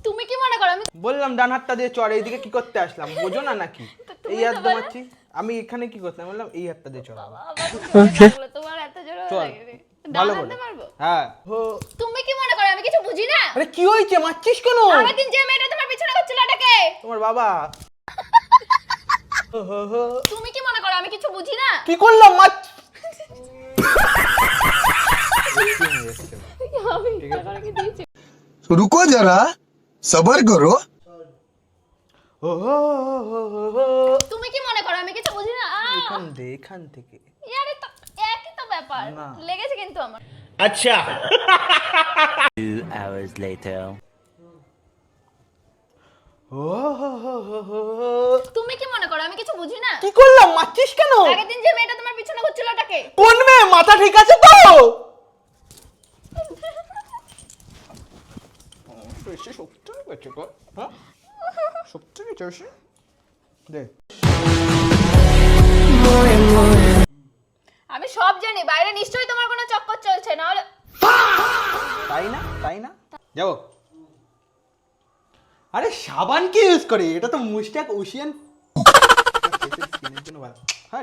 তুমি কি মনে করো আমি বললাম ডান হাতটা দিয়ে চড়, এইদিকে কি করতে আসলাম বোঝো না নাকি? এই হাত দমাচ্ছি আমি, এখানে কি করতে বললাম এই হাতটা দিয়ে চড়াবো। তোমার এত জোরে চল লাগে রে। ভালো ডান করে। হাতে পারবো? হ্যাঁ। তুমি কি মনে করো আমি কিছু বুঝি না? আরে কি হয়েছে, মারছিস কেন? আগের দিন যে মেয়েটা তোমার পিছনে ঘুরছিল ওটাকে? তোমার বাবা। তুমি কি মনে করো আমি কিছু বুঝি না? কি করলাম মার? আমি টাকা কি দিয়েছি? रुको जरा सबर करो। তুমি কি মনে করো আমি কিছু বুঝি না? এখান থেকে আরে তো একই তো ব্যাপার। না। লেগেছে কিন্তু আমার। अच्छा 2 hours later. তুমি কি মনে করো আমি কিছু বুঝি না? কি করলাম, মারছিস কেন? আগের দিন যে মেয়েটা তোমার পিছনে ঘুরছিল ওটাকে? কোন মেয়ে? মাথা ঠিক আছে তো? বেশি শক্তি হয়েছে গো, হ্যাঁ শক্তি হয়েছে বেশি। দে। আমি সব জানি, বাইরে নিশ্চয়ই তোমার কোনো চক্কর চলছে, না হলে তাই না যাবো। আরে সাবান কি ইউজ করে? এটা তো মুস্টাক ওশিয়ান।